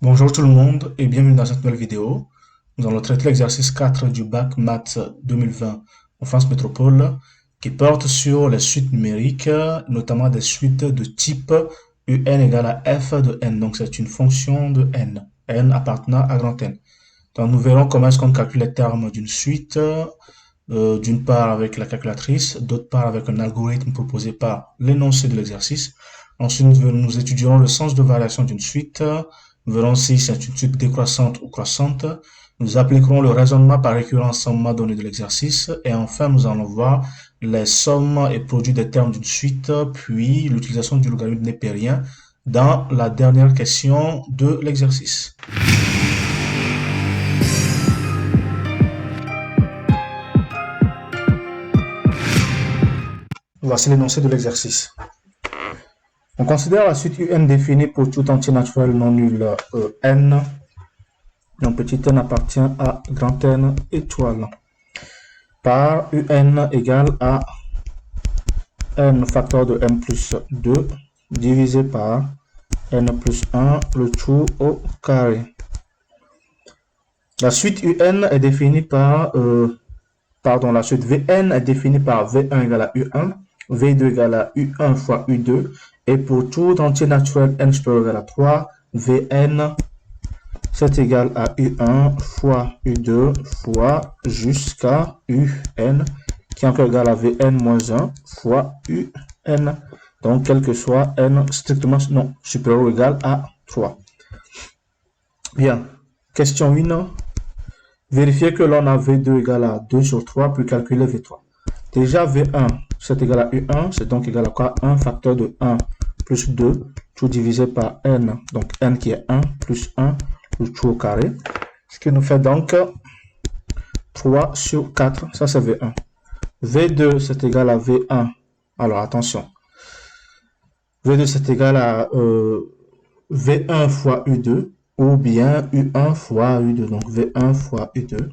Bonjour tout le monde et bienvenue dans cette nouvelle vidéo. Nous allons traiter l'exercice 4 du bac Maths 2020 en France Métropole qui porte sur les suites numériques, notamment des suites de type UN égale à f de n. Donc c'est une fonction de n appartenant à grand N. Donc nous verrons comment est-ce qu'on calcule les termes d'une suite, d'une part avec la calculatrice, d'autre part avec un algorithme proposé par l'énoncé de l'exercice. Ensuite, nous étudierons le sens de variation d'une suite. Nous verrons si c'est une suite décroissante ou croissante. Nous appliquerons le raisonnement par récurrence au moment donné de l'exercice. Et enfin, nous allons voir les sommes et produits des termes d'une suite, puis l'utilisation du logarithme népérien dans la dernière question de l'exercice. Voici l'énoncé de l'exercice. On considère la suite UN définie pour tout entier naturel non nul n, dont petit n appartient à grand N étoile, par UN égale à n facteur de n plus 2 divisé par n plus 1, le tout au carré. La suite UN est définie par, la suite Vn est définie par V1 égale à U1, V2 égale à U1 fois U2, et pour tout entier naturel n supérieur égal à 3, Vn c'est égal à U1 fois U2 fois jusqu'à UN, qui est encore égal à Vn moins 1 fois UN. Donc, quel que soit n strictement non supérieur ou égal à 3. Bien, question 1. Vérifier que l'on a V2 égal à 2 sur 3, puis calculer V3. Déjà, V1, c'est égal à U1, c'est donc égal à quoi? 1 facteur de 1 plus 2, tout divisé par n, donc n qui est 1 plus 1, le tout au carré. Ce qui nous fait donc 3 sur 4, ça c'est V1. V2, c'est égal à V1. Alors, attention. V2, c'est égal à V1 fois U2, ou bien U1 fois U2. Donc, V1 fois U2,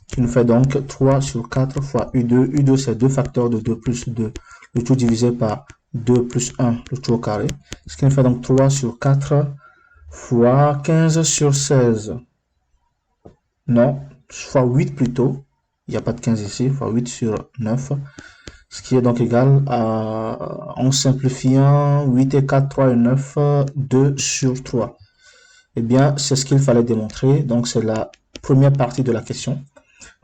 qui nous fait donc 3 sur 4 fois U2. U2, c'est 2 facteurs de 2 plus 2, le tout divisé par 2 plus 1, le tout au carré. Ce qui nous fait donc 3 sur 4 fois 15 sur 16. Non, fois 8 plutôt. Il n'y a pas de 15 ici, fois 8 sur 9. Ce qui est donc égal à, en simplifiant, 8 et 4, 3 et 9, 2 sur 3. Eh bien, c'est ce qu'il fallait démontrer. Donc, c'est la première partie de la question.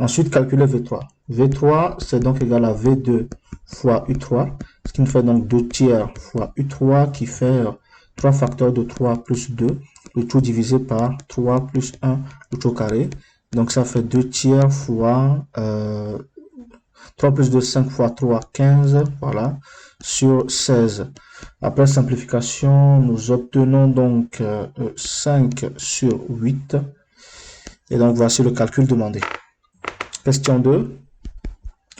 Ensuite, calculer V3. V3, c'est donc égal à V2 fois U3, ce qui nous fait donc 2 tiers fois U3, qui fait 3 facteurs de 3 plus 2, le tout divisé par 3 plus 1, le tout carré. Donc, ça fait 2 tiers fois 3 plus 2, 5 fois 3, 15, voilà, sur 16. Après simplification, nous obtenons donc 5 sur 8. Et donc, voici le calcul demandé. Question 2.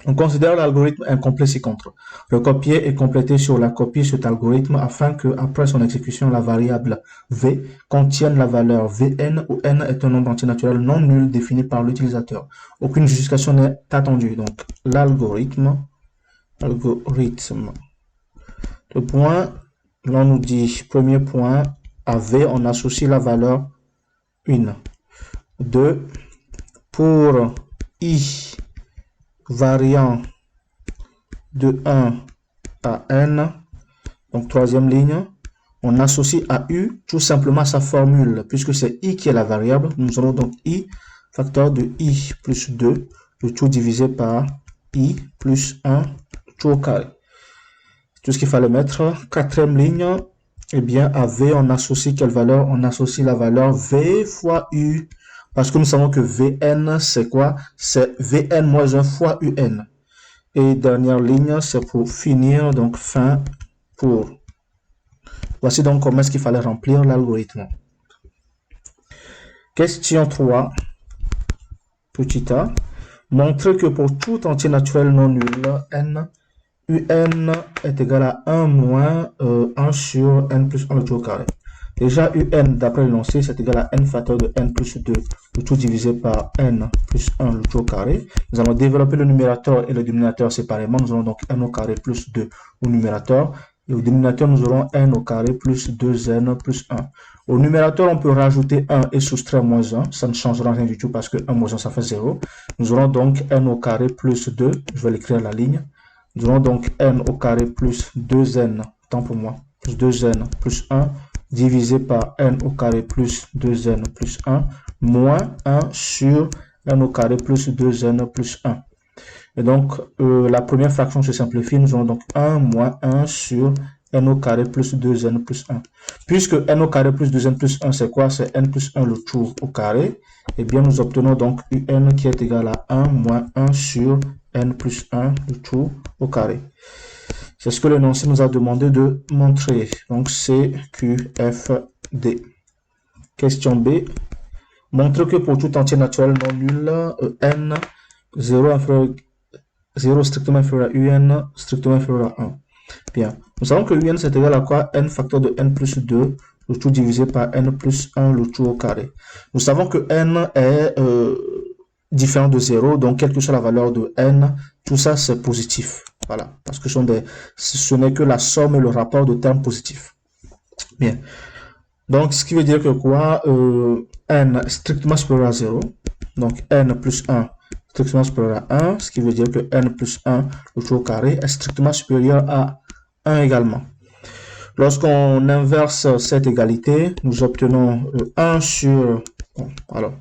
On considère l'algorithme incomplet ci-contre. Le copier est complété sur la copie sur cet algorithme afin que, après son exécution, la variable v contienne la valeur vn où n est un nombre entier naturel non nul défini par l'utilisateur. Aucune justification n'est attendue. Donc, l'algorithme, le point, l'on nous dit, premier point, à v, on associe la valeur 1. 2, pour i variant de 1 à n, donc troisième ligne, on associe à u tout simplement sa formule, puisque c'est i qui est la variable, nous allons donc i facteur de i plus 2, le tout divisé par i plus 1, tout au carré. Tout ce qu'il fallait mettre. Quatrième ligne, eh bien à v on associe quelle valeur? On associe la valeur v fois u, parce que nous savons que Vn, c'est quoi? C'est Vn moins 1 fois Un. Et dernière ligne, c'est pour finir, donc fin pour. Voici donc comment est-ce qu'il fallait remplir l'algorithme. Question 3, petit a. Montrer que pour tout entier naturel non nul, n, Un est égal à 1 moins 1 sur n plus 1 le tout au carré. Déjà, Un, d'après l'énoncé, c'est égal à n facteur de n plus 2, le tout divisé par n plus 1, le tout au carré. Nous allons développer le numérateur et le dénominateur séparément. Nous allons donc n au carré plus 2 au numérateur Et au dénominateur, nous aurons n au carré plus 2n plus 1. Au numérateur, on peut rajouter 1 et soustraire moins 1. Ça ne changera rien du tout parce que 1 moins 1, ça fait 0. Nous aurons donc n au carré plus 2. Je vais l'écrire à la ligne. Nous aurons donc n au carré plus 2n, tant pour moi, plus 2n plus 1, divisé par n au carré plus 2n plus 1, moins 1 sur n au carré plus 2n plus 1. Et donc, la première fraction se simplifie. Nous aurons donc 1 moins 1 sur n au carré plus 2n plus 1. Puisque n au carré plus 2n plus 1, c'est quoi? C'est n plus 1 le tout au carré. Eh bien, nous obtenons donc un qui est égal à 1 moins 1 sur n plus 1 le tout au carré. C'est ce que l'énoncé nous a demandé de montrer. Donc, C, Q, F, D. Question B. Montre que pour tout entier naturel non nul, n 0 strictement inférieur à un strictement inférieur à 1. Bien. Nous savons que un c'est égal à quoi? N facteur de n plus 2, le tout divisé par n plus 1, le tout au carré. Nous savons que n est différent de 0, donc quelle que soit la valeur de n, tout ça c'est positif. Voilà, parce que ce n'est que la somme et le rapport de termes positifs. Bien. Donc, ce qui veut dire que quoi? N strictement supérieur à 0. Donc, n plus 1 strictement supérieur à 1. Ce qui veut dire que n plus 1, le tout au carré, est strictement supérieur à 1 également. Lorsqu'on inverse cette égalité, nous obtenons 1 sur... Bon, alors,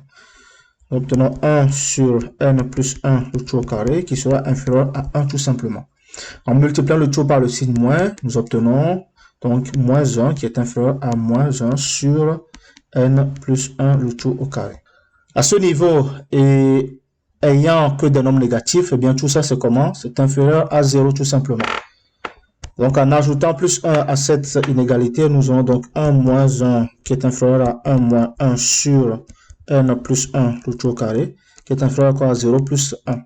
nous obtenons 1 sur n plus 1, le tout au carré, qui sera inférieur à 1 tout simplement. En multipliant le tout par le signe moins, nous obtenons donc moins 1 qui est inférieur à moins 1 sur n plus 1 le tout au carré. À ce niveau, et ayant que des nombres négatifs, eh bien tout ça c'est comment? C'est inférieur à 0 tout simplement. Donc en ajoutant plus 1 à cette inégalité, nous aurons donc 1 moins 1 qui est inférieur à 1 moins 1 sur n plus 1 le tout au carré, qui est inférieur à quoi? À 0 plus 1.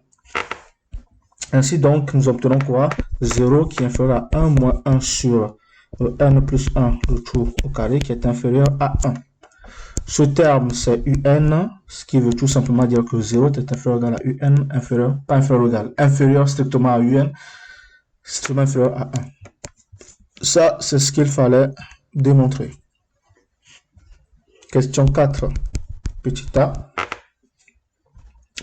Ainsi donc, nous obtenons quoi? 0 qui est inférieur à 1 moins 1 sur n plus 1 le tout au carré qui est inférieur à 1. Ce terme c'est un, ce qui veut tout simplement dire que 0 est inférieur ou égal à un, inférieur, pas inférieur ou égal, inférieur strictement à un, strictement inférieur à 1. Ça, c'est ce qu'il fallait démontrer. Question 4, petit a.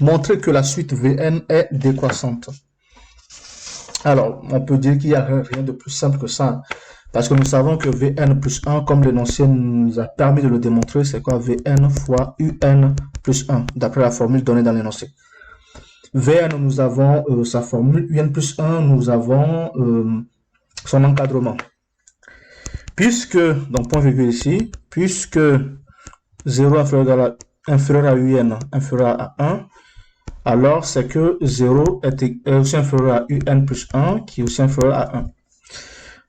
Montrer que la suite Vn est décroissante. Alors, on peut dire qu'il n'y a rien de plus simple que ça. Parce que nous savons que Vn plus 1, comme l'énoncé nous a permis de le démontrer, c'est quoi? Vn fois Un plus 1, d'après la formule donnée dans l'énoncé. Vn, nous avons sa formule. Un plus 1, nous avons son encadrement. Puisque, donc point virgule ici, puisque 0 inférieur à Un, inférieur à 1, alors c'est que 0 est aussi inférieur à Un plus 1, qui est aussi inférieur à 1.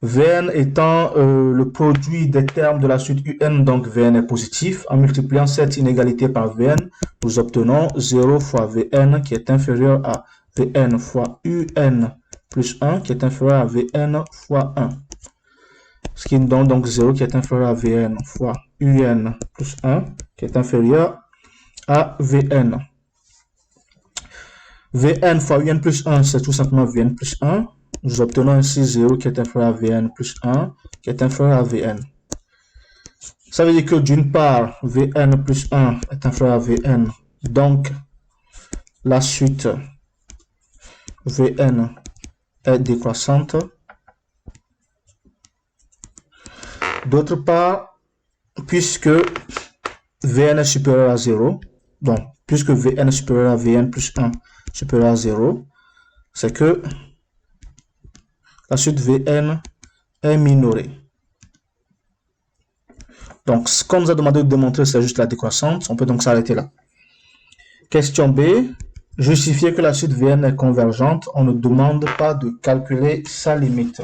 Vn étant le produit des termes de la suite Un, donc Vn est positif. En multipliant cette inégalité par Vn, nous obtenons 0 fois Vn qui est inférieur à Vn fois Un plus 1 qui est inférieur à Vn fois 1. Ce qui nous donne donc 0 qui est inférieur à Vn fois Un plus 1 qui est inférieur à Vn. Vn fois Un plus 1, c'est tout simplement Vn plus 1. Nous obtenons ainsi 0 qui est inférieur à Vn plus 1 qui est inférieur à Vn. Ça veut dire que d'une part, Vn plus 1 est inférieur à Vn. Donc, la suite Vn est décroissante. D'autre part, puisque Vn est supérieur à 0, donc puisque Vn est supérieur à Vn plus 1 supérieur à 0, c'est que la suite Vn est minorée. Donc, ce qu'on nous a demandé de démontrer, c'est juste la décroissante. On peut donc s'arrêter là. Question B. Justifier que la suite Vn est convergente. On ne demande pas de calculer sa limite.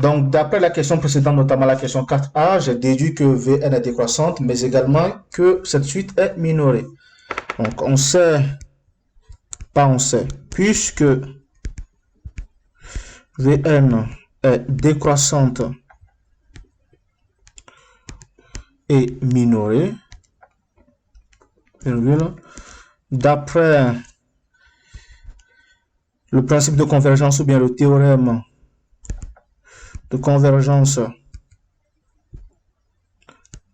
Donc, d'après la question précédente, notamment la question 4a, j'ai déduit que Vn est décroissante, mais également que cette suite est minorée. Donc, on sait, puisque Vn est décroissante et minorée, d'après le principe de convergence ou bien le théorème de convergence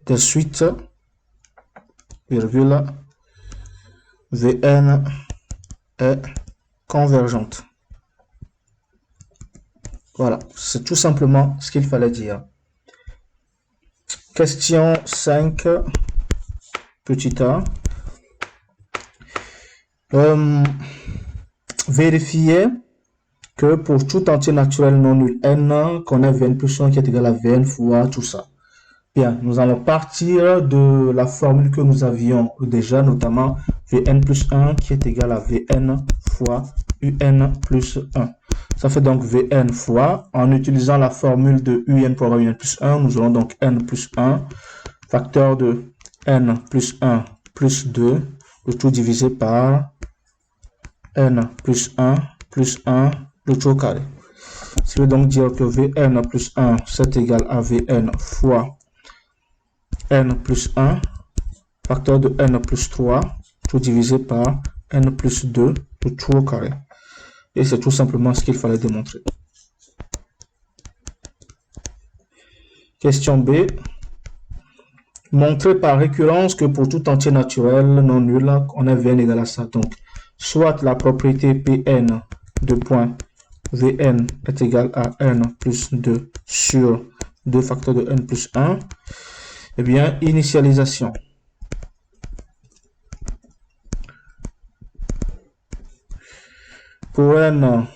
des suites, virgule, Vn est convergente. Voilà, c'est tout simplement ce qu'il fallait dire. Question 5, petit a. Vérifier que pour tout entier naturel non nul n, qu'on ait Vn plus 1 qui est égal à Vn fois tout ça. Bien, nous allons partir de la formule que nous avions déjà, notamment Vn plus 1 qui est égal à Vn fois Un plus 1. Ça fait donc Vn fois, en utilisant la formule de Un pour avoir Un plus 1, nous aurons donc N plus 1, facteur de N plus 1 plus 2, le tout divisé par N plus 1, le tout au carré. Ce qui veut donc dire que Vn plus 1, c'est égal à Vn fois N plus 1, facteur de N plus 3, tout divisé par N plus 2, le tout au carré. Et c'est tout simplement ce qu'il fallait démontrer. Question B. Montrer par récurrence que pour tout entier naturel non nul, on a Vn égal à ça. Donc, soit la propriété Pn de point Vn est égal à N plus 2 sur 2 facteurs de N plus 1. Eh bien, initialisation. Pour n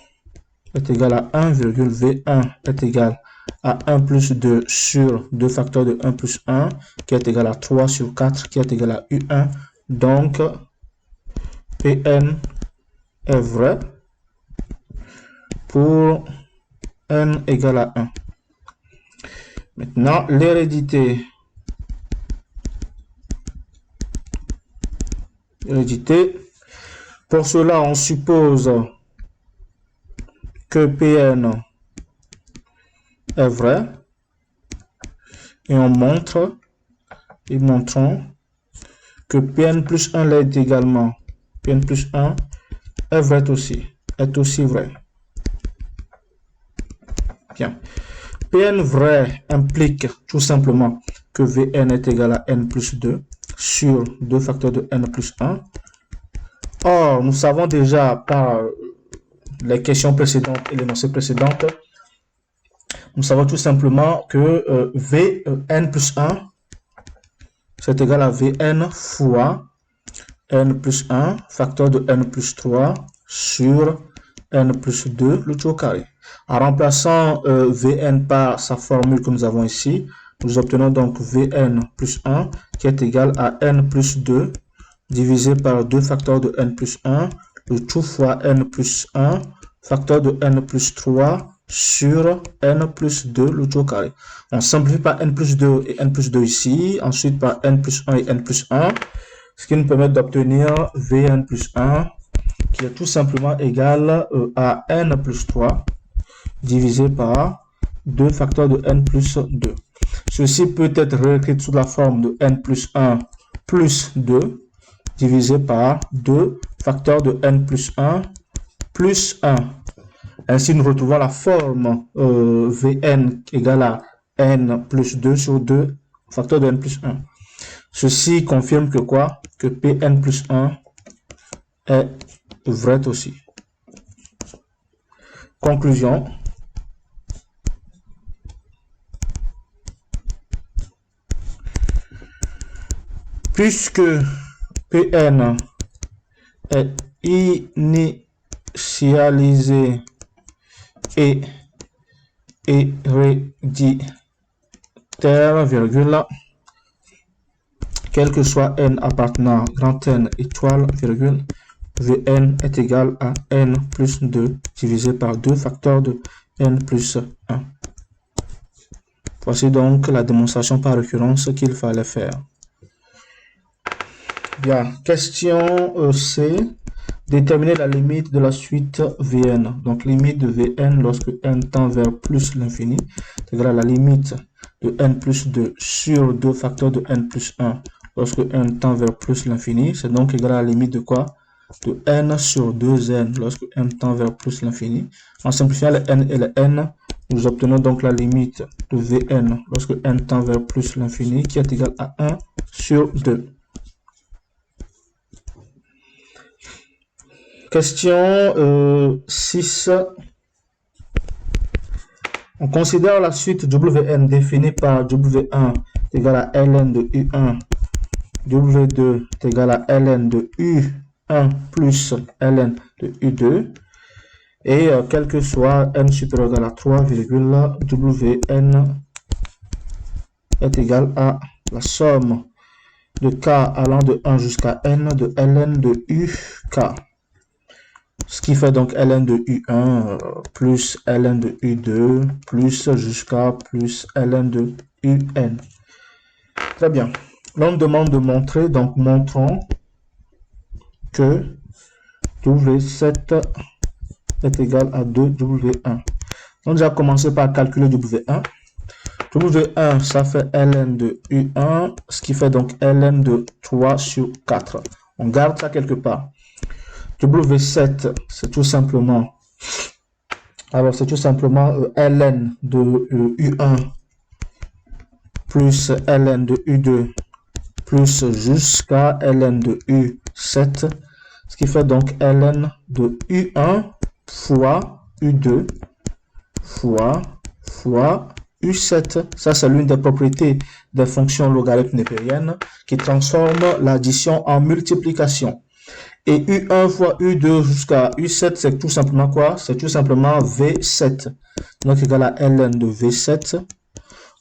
est égal à 1, V1 est égal à 1 plus 2 sur 2 facteurs de 1 plus 1, qui est égal à 3 sur 4, qui est égal à U1. Donc, Pn est vrai pour n égale à 1. Maintenant, l'hérédité. Pour cela, on suppose que Pn est vrai et on montre et montrons que Pn plus 1 l'est également. Pn plus 1 est vrai aussi, vrai. Bien. Pn vrai implique tout simplement que Vn est égal à n plus 2 sur 2 facteurs de n plus 1. Or, nous savons déjà par les questions précédentes et l'énoncé précédente, nous savons tout simplement que Vn plus 1 c'est égal à Vn fois n plus 1 facteur de n plus 3 sur n plus 2 le tout au carré. En remplaçant Vn par sa formule que nous avons ici, nous obtenons donc Vn plus 1 qui est égal à n plus 2 divisé par 2 facteurs de n plus 1, le tout fois n plus 1, facteur de n plus 3 sur n plus 2, le tout au carré. On simplifie par n plus 2 et n plus 2 ici, ensuite par n plus 1 et n plus 1, ce qui nous permet d'obtenir Vn plus 1, qui est tout simplement égal à n plus 3, divisé par 2 facteurs de n plus 2. Ceci peut être réécrit sous la forme de n plus 1 plus 2, divisé par 2 facteurs de n plus 1 plus 1. Ainsi, nous retrouvons la forme Vn égale à n plus 2 sur 2 facteurs de n plus 1. Ceci confirme que quoi? Que Pn plus 1 est vrai aussi. Conclusion. Puisque Pn est initialisé et héréditaire, virgule, quel que soit n appartenant grand N étoile, virgule, Vn est égal à n plus 2 divisé par 2 facteurs de n plus 1. Voici donc la démonstration par récurrence qu'il fallait faire. Bien, question C. Déterminer la limite de la suite Vn. Donc, limite de Vn lorsque n tend vers plus l'infini, c'est égal à la limite de n plus 2 sur 2 facteurs de n plus 1 lorsque n tend vers plus l'infini. C'est donc égal à la limite de quoi? De n sur 2n lorsque n tend vers plus l'infini. En simplifiant les n et les n, Nous obtenons donc la limite de Vn lorsque n tend vers plus l'infini qui est égal à 1 sur 2. Question 6. On considère la suite Wn définie par W1 est égal à ln de U1, W2 est égal à ln de U1 plus ln de U2. Et quel que soit n supérieur à 3, Wn est égal à la somme de k allant de 1 jusqu'à n de ln de uk. Ce qui fait donc ln de u1 plus ln de u2 plus jusqu'à plus ln de un. Très bien. L'on demande de montrer, donc montrons que W7 est égal à 2W1. On va commencer par calculer W1. W1, ça fait ln de U1, ce qui fait donc ln de 3 sur 4. On garde ça quelque part. W7, c'est tout simplement, alors c'est tout simplement ln de U1 plus ln de U2 plus jusqu'à ln de U7, ce qui fait donc ln de U1 fois U2 fois U7. Ça, c'est l'une des propriétés des fonctions logarithmes népériennes qui transforment l'addition en multiplication. Et U1 fois U2 jusqu'à U7, c'est tout simplement quoi? C'est tout simplement V7. Donc, égal à ln de V7.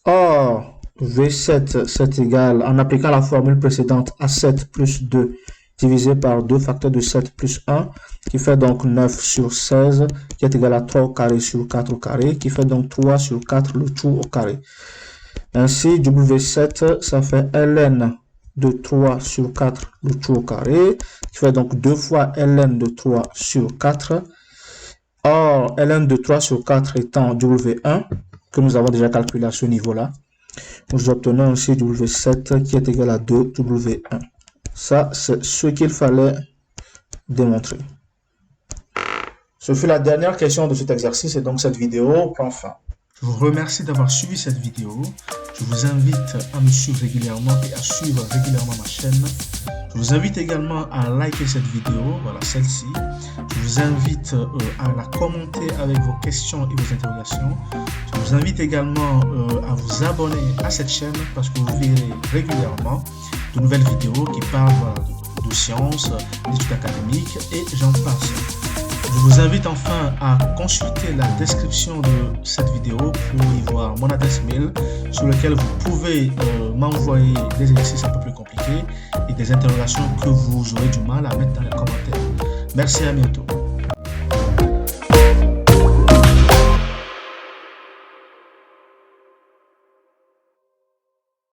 Or, V7, c'est égal, en appliquant la formule précédente, à 7 plus 2 divisé par 2 facteurs de 7 plus 1, qui fait donc 9 sur 16, qui est égal à 3 au carré sur 4 au carré, qui fait donc 3 sur 4 le tout au carré. Ainsi, W7, ça fait ln de 3 sur 4 le tout au carré, qui fait donc 2 fois ln de 3 sur 4. Or, ln de 3 sur 4 étant W1, que nous avons déjà calculé à ce niveau-là, nous obtenons ainsi W7 qui est égal à 2W1. Ça, c'est ce qu'il fallait démontrer. Ce fut la dernière question de cet exercice et donc cette vidéo prend fin. Je vous remercie d'avoir suivi cette vidéo. Je vous invite à me suivre régulièrement et à suivre régulièrement ma chaîne. Je vous invite également à liker cette vidéo, voilà celle-ci. Je vous invite à la commenter avec vos questions et vos interrogations. Je vous invite également à vous abonner à cette chaîne parce que vous verrez régulièrement de nouvelles vidéos qui parlent de sciences, d'études académiques et j'en passe. Je vous invite enfin à consulter la description de cette vidéo pour y voir mon adresse mail sur laquelle vous pouvez m'envoyer des exercices un peu plus compliqués et des interrogations que vous aurez du mal à mettre dans les commentaires. Merci, à bientôt.